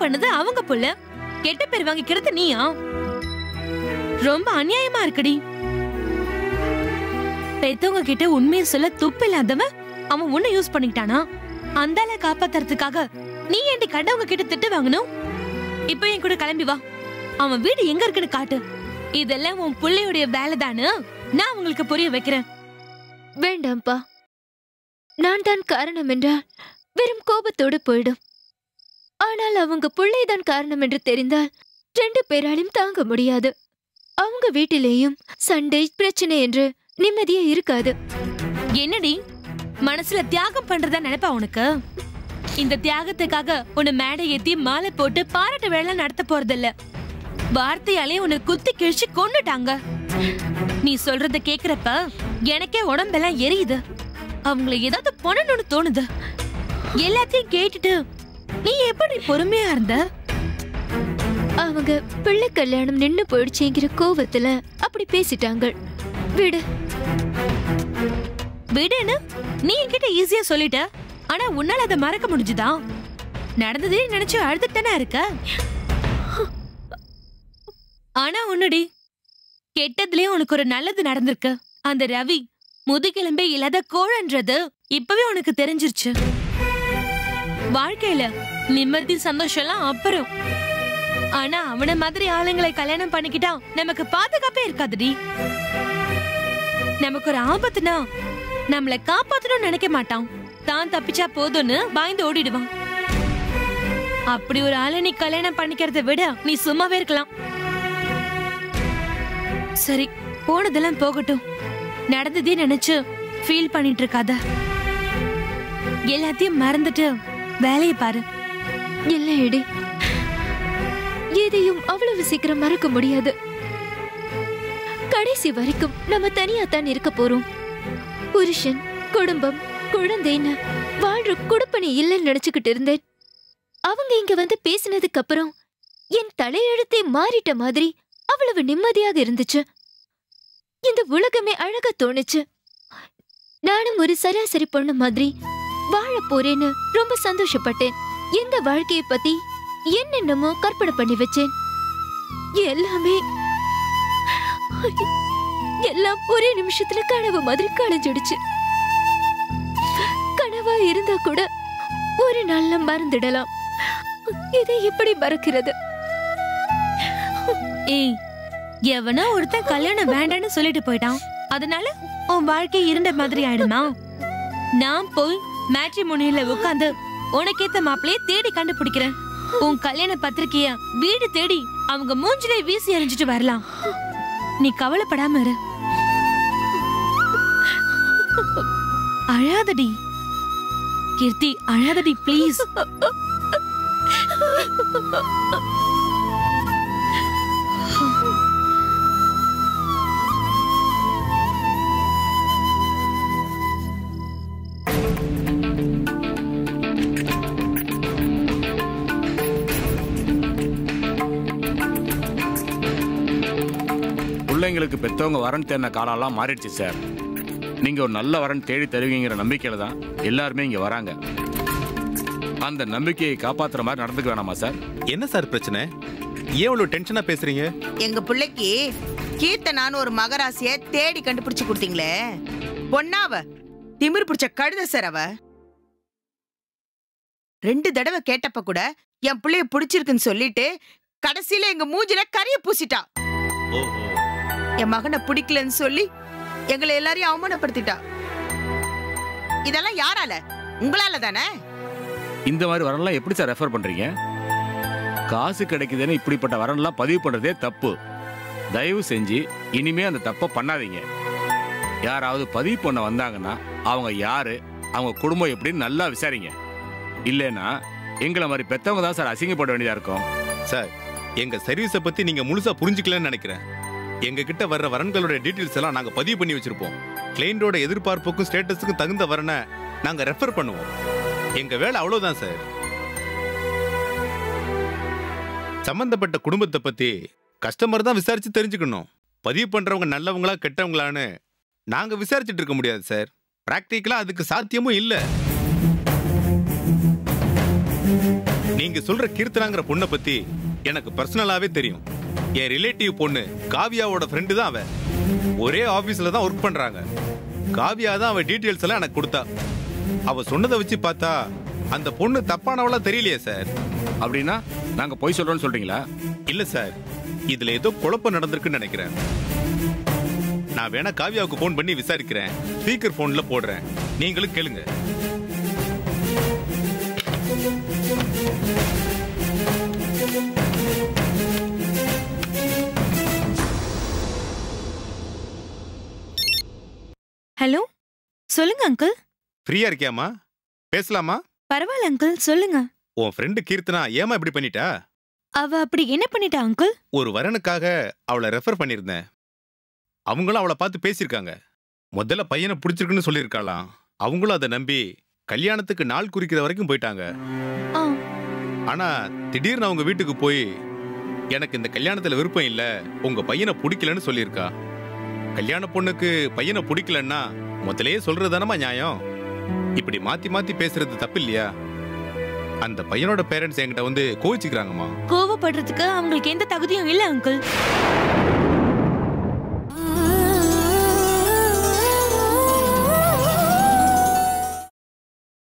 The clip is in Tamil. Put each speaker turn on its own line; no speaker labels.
பண்ணது அவங்க புள்ள, கெட்ட பேர் வாங்கிக்கிறது நீயா? ரொம்ப அநியாயமா இருக்குடி. பெத்தவங்க கிட்ட உண்மையை சொல்ல துப்பு இல்லாதவன் அவன் உன்னை யூஸ் பண்ணிக்கிட்டானா? அந்தால காப்பாத்துறதுக்காக நீ ஏண்டி கண்டவங்க கிட்ட திட்டு வாங்கணும்? இப்போ என் கூட கிளம்பி வா, அவன் வீடு எங்க இருக்குன்னு காட்டு. இதெல்லாம் உன் புள்ளையுடைய வேலை தானு நான் உங்களுக்கு புரிய வைக்கிறேன்.
வேண்டாம்ப்பா, நான் தான் காரணம் என்றால் வெறும் கோபத்தோடு போயிடும். ஆனால் அவங்க பிள்ளைதான் காரணம் என்று தெரிந்தால் 2 பேராலும் தாங்க முடியாது. அவங்க வீட்டிலேயும் சண்டை பிரச்சனை என்று நிம்மதியே இருக்காது.
என்னடி மனசுல தியாகம் பண்றதா நினைப்பா உனக்கு? இந்த தியாகத்துக்காக உன்னை மேடை ஏத்தி மாலை போட்டு பாராட்டு வேலை நடத்த போறதில்ல. வார்த்தையாலே உன்னை குத்தி கிழிச்சு கொன்னுட்டாங்க. நீ சொல்றத கேக்குறப்ப எனக்கே உடம்பெல்லாம் எரியுது. அவங்கள ஏதாவது பண்ணணும்னு தோணுது. எல்லாத்தையும் கேட்டுட்டு நீ எப்படி பொறுமையா இருந்த?
அவங்க பிள்ளை கல்யாணம் நின்னு போயிடுச்சுங்கிற கோவத்துல அப்படி பேசிட்டாங்க. விடு
விடுன்னு நீ என்கிட்ட ஈஸியா சொல்லிட்ட. ஆனா உன்னால அதை மறக்க முடிஞ்சுதா? நடந்ததே நினைச்சு அழுதுட்டானே இருக்க. ஆனா உன்னடி கெட்டதுலயும் உனக்கு ஒரு நல்லது நடந்திருக்கு. அந்த ரவி முதுகெலும்பே இல்லாத கோழன்றது இப்பவே உனக்கு தெரிஞ்சிருச்சு. வாழ்க்கையில நிம்மதி சந்தோஷம் எல்லாம் அப்புறம். ஆனா அவன மாதிரி ஆளுங்களை கல்யாணம் பண்ணிக்கிட்டா நமக்கு பாதுகாப்பே இருக்காதுடி. நமக்கு ஒரு ஆபத்துனா நம்மளை காப்பாத்தணும்னு நினைக்க மாட்டான். தான் தப்பிச்சா போதும்னு பயந்து ஓடிடுவான். அப்படி ஒரு ஆளை நீ கல்யாணம் பண்ணிக்கிறத விட நீ சும்மாவே இருக்கலாம். சரி, போனதெல்லாம் போகட்டும். நடந்ததே நினைச்சு ஃபீல் பண்ணிட்டு இருக்காத. எல்லாத்தையும் மறந்துட்டு வேலையை பாரு.
இல்ல எடி, எதையும் அவ்வளவு சீக்கிரம் மறக்க முடியாது. கடைசி வரைக்கும் நம்ம தனியா தான் இருக்க போறோம். புருஷன், குடும்பம், குழந்தைன்னு வாழ்ற குடுப்பணி இல்லைன்னு நினைச்சுக்கிட்டு இருந்தேன். அவங்க இங்க வந்து பேசினதுக்கு அப்புறம் என் தலையெழுத்தே மாறிட்ட மாதிரி அவ்வளவு நிம்மதியாக இருந்துச்சு. இந்த உலகமே அழகா தோணுச்சு. நானும் ஒரு சராசரி பொண்ணு மாதிரி வாழ போறேன்னு ரொம்ப சந்தோஷப்பட்டேன். இந்த வாழ்க்கையை பத்தி என்னென்னமோ கற்பனை பண்ணி வச்சேன். எல்லாம் ஒரே நிமிஷத்துல கனவு மாதிரி களைஞ்சிடுச்சு. கனவா இருந்தா கூட ஒரு நாள்ல மறந்துடலாம். இதை எப்படி மறக்கிறது?
ஏய், எவனோ ஒருத்தன் கல்யாணம் வேண்டான்னு சொல்லிட்டு போயிட்டான். அதனால உன் வாழ்க்கை இருண்ட மாதிரி ஆயிடுமா? நான் போய் மேட்ரிமோனியில உட்காந்து உனக்கேத்த மாப்பிளைய தேடி கண்டுபிடிக்கிறேன். உன் கல்யாண பத்திரிக்கைய வீடு தேடி அவங்க மூஞ்சிலே வீசி எறிஞ்சிட்டு வரலாம். நீ கவலைப்படாம இரு. அழாதடி கீர்த்தி, அழாதடி ப்ளீஸ்.
பிள்ளைங்களுக்கு பெற்றவங்க வரன் தேடின காலம்லாம் மாறிடுச்சு சார். நீங்க ஒரு நல்ல வரன் தேடி தருவீங்கிற நம்பிக்கையில தான் எல்லாருமே இங்க வராங்க. அந்த நம்பிக்கையை காப்பாத்துற மாதிரி நடந்துக்க வேணாமா சார்?
என்ன சார் பிரச்சனை? ஏன் இவ்வளவு டென்ஷனா பேசுறீங்க?
எங்க பிள்ளைக்கு கீர்த்தனான்னு ஒரு மகராசிய தேடி கண்டுபிடிச்சு கொடுத்தீங்களே, பொண்ணாவ திமிர் பிடிச்ச கழுத சார். அவ 2 தடவை கேட்டப்ப கூட என் பிள்ளைய பிடிச்சிருக்குன்னு சொல்லிட்டு கடைசியில எங்க மூஞ்சில கரிய பூசிட்டா. என் மகனை பிடிக்கலன்னு சொல்லி எங்களை எல்லாரையும் அவமானப்படுத்திட்டா. இதெல்லாம் யாரால? உங்களால தானே.
இந்த மாதிரி வரன்லாம் எப்படி சார் ரெஃபர் பண்றீங்க? காசு கிடைக்குதுன்னு இப்படிப்பட்ட வரன்லாம் பதிவு பண்றதே தப்பு. தயவு செஞ்சு இனிமே அந்த தப்பை பண்ணாதீங்க. யாராவது பதிவு பண்ண வந்தாங்கன்னா அவங்க யாரு, அவங்க குடும்பம் எப்படின்னு நல்லா விசாரிங்க. இல்லைன்னா எங்களை மாதிரி பெத்தவங்க தான் சார் அசிங்கப்பட வேண்டியதா இருக்கும்.
சார், எங்க சர்வீஸை பத்தி நீங்க முழுசா புரிஞ்சுக்கலன்னு நினைக்கிறேன். எங்க கிட்ட வர்ற வரன்களோட டீடைல்ஸ் எல்லாம் நாங்க பதிவு பண்ணி வச்சிருப்போம். கிளைண்டோட எதிர்பார்ப்புக்கும் ஸ்டேட்டஸுக்கும் தகுந்த வரனை நாங்க ரெஃபர் பண்ணுவோம். எங்க வேலை அவ்வளவுதான் சார். சம்பந்தப்பட்ட குடும்பத்தை பத்தி கஸ்டமர் தான் விசாரிச்சு தெரிஞ்சுக்கணும். பதிவு பண்றவங்க நல்லவங்களா கெட்டவங்களான்னு நாங்க விசாரிச்சுட்டு இருக்க முடியாது சார். பிராக்டிக்கலா அதுக்கு சாத்தியமும் இல்லை. நீங்க சொல்ற கீர்த்தனாங்கிற பொண்ணை பத்தி எனக்கு பர்சனலாவே தெரியும். என் ரிலேட்டிவ் பொண்ணு காவியாவோட ஃப்ரெண்டு தான் அவ. ஒரே ஆபீஸ்ல தான் ஒர்க் பண்றாங்க. காவியா தான் அவ டீடைல்ஸ் எல்லாம் எனக்கு கொடுத்தா. அவ சொன்னதை வச்சு பார்த்தா அந்த பொண்ணு தப்பானவளா தெரியலையே சார்.
அப்படின்னா நாங்க போய் சொல்றோம்னு சொல்றீங்களா?
இல்ல சார், இதுல ஏதோ குழப்பம் நடந்திருக்குன்னு நினைக்கிறேன். நான் வேணா காவியாவுக்கு போன் பண்ணி விசாரிக்கிறேன். ஸ்பீக்கர் போன்ல போடுறேன், நீங்களும் கேளுங்க.
ஹலோ, சொல்லுங்க அங்கிள்.
ஃப்ரீயா இருக்கியாமா? பேசலாமா?
பரவாயில்ல அங்கிள், சொல்லுங்க.
உன் ஃப்ரெண்டு கீர்த்தனா ஏமா இப்படி பண்ணிட்டா?
அவ அப்படி என்ன பண்ணிட்டா அங்கிள்?
ஒரு வரனுக்காக அவளை ரெஃபர் பண்ணியிருந்தேன். அவங்களும் அவளை பார்த்து பேசியிருக்காங்க. முதல்ல பையனை பிடிச்சிருக்குன்னு சொல்லியிருக்காளாம். அவங்களும் அதை நம்பி கல்யாணத்துக்கு நாள் குறிக்கிற வரைக்கும் போயிட்டாங்க.
ஆ,
ஆனா திடீர்னு அவங்க வீட்டுக்கு போய் எனக்கு இந்த கல்யாணத்துல விருப்பம் இல்ல, உங்க பையனை பிடிக்கலன்னு சொல்லியிருக்கா. கல்யாண பொண்ணுக்கு பையனை பிடிக்கலன்னா முதல்லயே சொல்றதுதானமா நியாயம்? இப்படி மாத்தி மாத்தி பேசுறது தப்பு இல்லையா? அந்த பையனோட பேரண்ட்ஸ் என்கிட்ட வந்து கோவிச்சுக்கிறாங்கம்மா.
கோவப்படுறதுக்கு அவங்களுக்கு எந்த தகுதியும் இல்ல அங்கிள்.